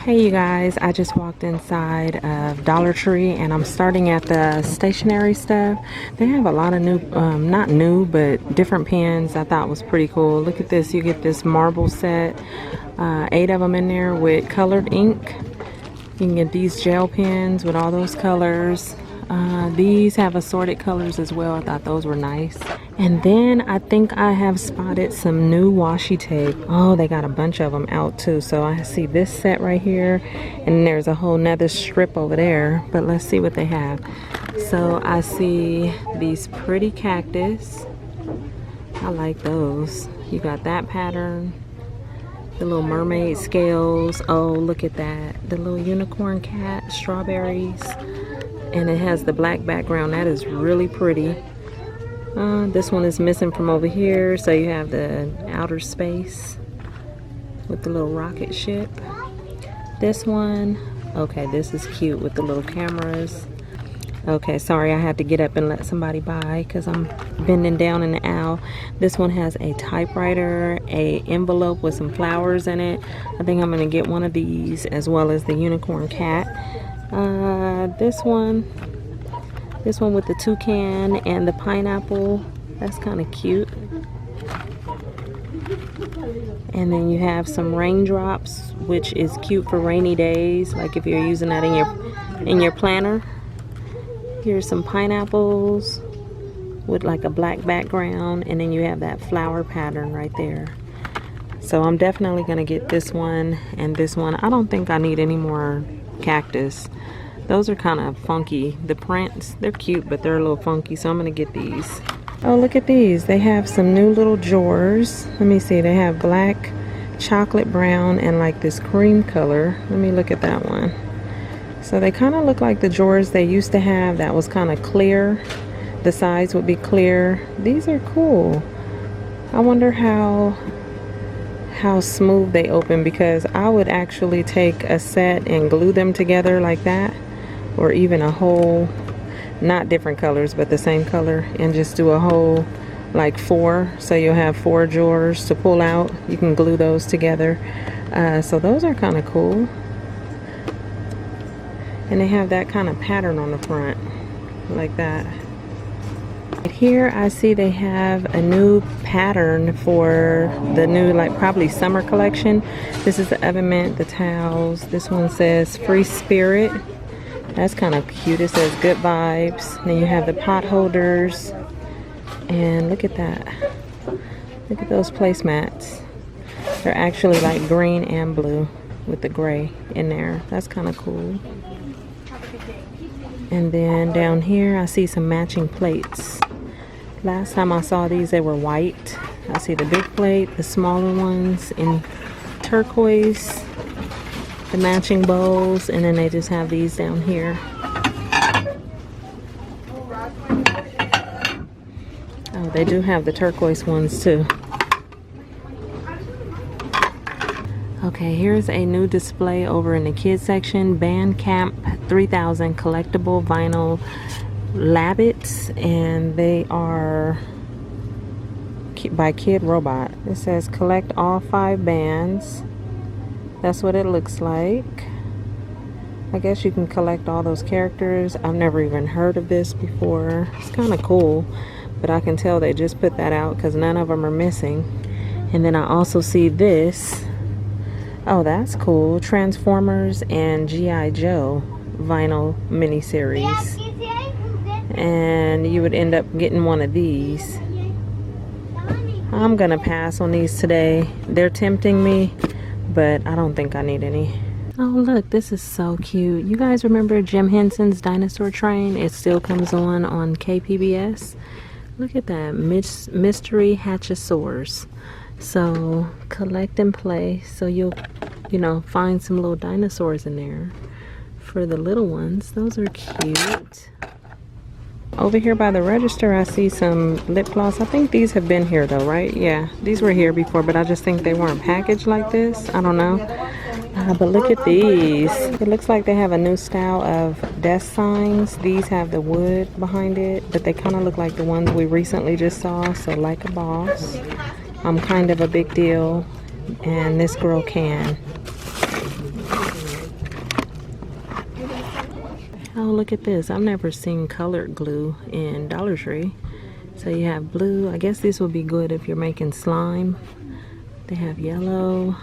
Hey you guys, I just walked inside of Dollar Tree and I'm starting at the stationery stuff. They have a lot of new, not new, but different pens I thought was pretty cool. Look at this, you get this marble set, 8 of them in there with colored ink. You can get these gel pens with all those colors. These have assorted colors as well. I thought those were nice. And then I think I have spotted some new washi tape. Oh, they got a bunch of them out too. So I see this set right here, and there's a whole nother strip over there. But let's see what they have. So I see these pretty cactus. I like those. You got that pattern. The little mermaid scales. Oh, look at that. The little unicorn cat, strawberries. And it has the black background. That is really pretty. This one is missing from over here, so you have the outer space with the little rocket ship. This one, okay, this is cute with the little cameras. Okay, sorry, I had to get up and let somebody by because I'm bending down in the aisle. This one has a typewriter, a envelope with some flowers in it. I think I'm gonna get one of these as well as the unicorn cat. This one with the toucan and the pineapple, that's kind of cute. And then you have some raindrops, which is cute for rainy days, like if you're using that in your planner. Here's some pineapples with like a black background, and then you have that flower pattern right there. So I'm definitely gonna get this one and this one. I don't think I need any more cactus. Those are kind of funky. The prints, they're cute, but they're a little funky, so I'm gonna get these. Oh, look at these. They have some new little drawers. Let me see. They have black, chocolate brown, and like this cream color. Let me look at that one. So they kind of look like the drawers they used to have that was kind of clear. The sides would be clear. These are cool. I wonder how smooth they open, because I would actually take a set and glue them together like that, or even a whole, not different colors but the same color, and just do a whole like 4, so you'll have 4 drawers to pull out. You can glue those together. So those are kind of cool, and they have that kind of pattern on the front like that. Here I see they have a new pattern for the new, like, probably summer collection. This is the oven mitt, the towels. This one says free spirit. That's kind of cute. It says good vibes. Then you have the pot holders, and look at that. Look at those placemats. They're actually like green and blue with the gray in there. That's kind of cool. And then down here I see some matching plates. Last time I saw these, they were white. I see the big plate, the smaller ones in turquoise, the matching bowls, and then they just have these down here. Oh, they do have the turquoise ones too. Okay, here's a new display over in the kids section. Bandcamp 3000 collectible vinyl Labatt, and they are by Kid Robot. It says collect all 5 bands. That's what it looks like. I guess you can collect all those characters. I've never even heard of this before. It's kind of cool, but I can tell they just put that out because none of them are missing. And then I also see this. Oh, that's cool. Transformers and G.I. Joe vinyl miniseries. And you would end up getting one of these. I'm gonna pass on these today. They're tempting me, but I don't think I need any. Oh, look, this is so cute. You guys remember Jim Henson's Dinosaur Train? It still comes on KPBS. Look at that, mystery hatchosaurs. So collect and play, so you'll, you know, find some little dinosaurs in there for the little ones. Those are cute. Over here by the register I see some lip gloss. I think these have been here though, right? Yeah, these were here before, but I just think they weren't packaged like this. I don't know. But look at these. It looks like they have a new style of desk signs. These have the wood behind it, but they kind of look like the ones we recently just saw. So like a boss. I'm kind of a big deal, and this girl can. Oh, look at this. I've never seen colored glue in Dollar Tree. So you have blue. I guess this would be good if you're making slime. They have yellow,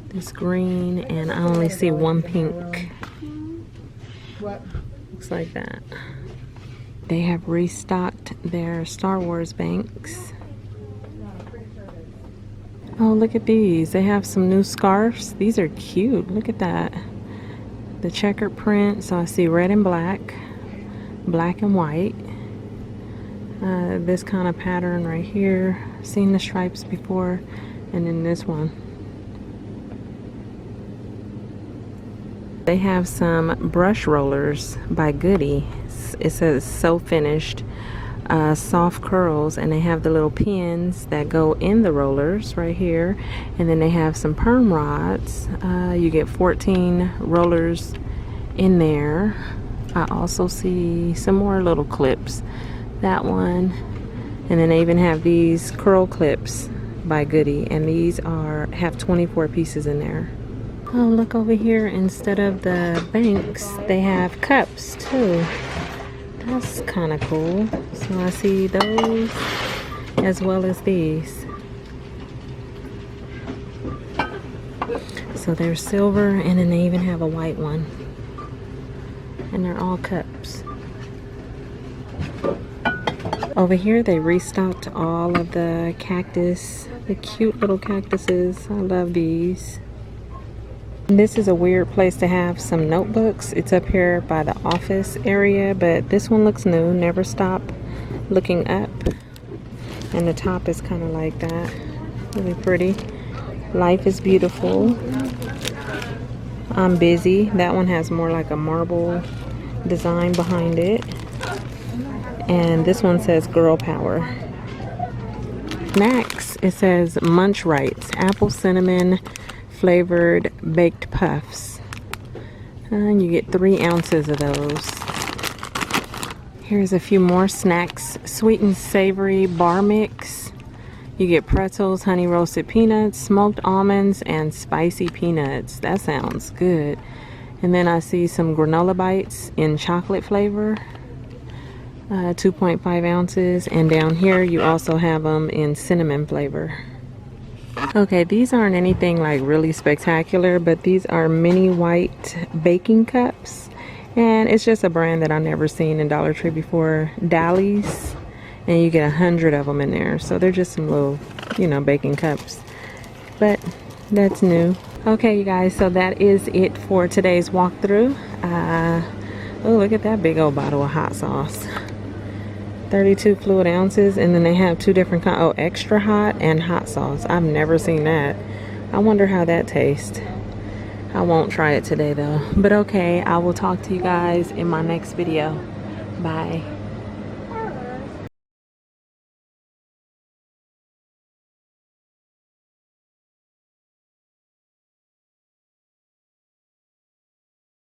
this green, and I only see one pink. Looks like that. They have restocked their Star Wars banks. Oh, look at these. They have some new scarves. These are cute. Look at that. The checkered print. So I see red and black, black and white. This kind of pattern right here. Seen the stripes before. And then this one. They have some brush rollers by Goody. It says So Finished. Soft curls, and they have the little pins that go in the rollers right here, and then they have some perm rods. You get 14 rollers in there. I also see some more little clips, that one, and then they even have these curl clips by Goody, and these have 24 pieces in there. Oh, look over here, instead of the banks they have cups too. That's kind of cool. So I see those as well as these. So they're silver, and then they even have a white one. And they're all cups. Over here they restocked all of the cactus, the cute little cactuses. I love these. This is a weird place to have some notebooks. It's up here by the office area, but this one looks new. Never Stop Looking Up. And the top is kind of like that. Really pretty. Life is Beautiful. I'm Busy. That one has more like a marble design behind it. And this one says Girl Power. Next, it says Munch Rights. Apple Cinnamon flavored baked puffs, and you get 3 ounces of those. Here's a few more snacks. Sweet and savory bar mix. You get pretzels, honey roasted peanuts, smoked almonds, and spicy peanuts. That sounds good. And then I see some granola bites in chocolate flavor, 2.5 ounces, and down here you also have them in cinnamon flavor. Okay, these aren't anything like really spectacular, but these are mini white baking cups, and it's just a brand that I've never seen in Dollar Tree before. Dally's, and you get 100 of them in there. So they're just some little, you know, baking cups, but that's new. Okay, you guys, so that is it for today's walkthrough. Oh, look at that big old bottle of hot sauce. 32 fluid ounces, and then they have 2 different kinds. Oh, extra hot and hot sauce. I've never seen that. I wonder how that tastes. I won't try it today though. But okay, I will talk to you guys in my next video. Bye.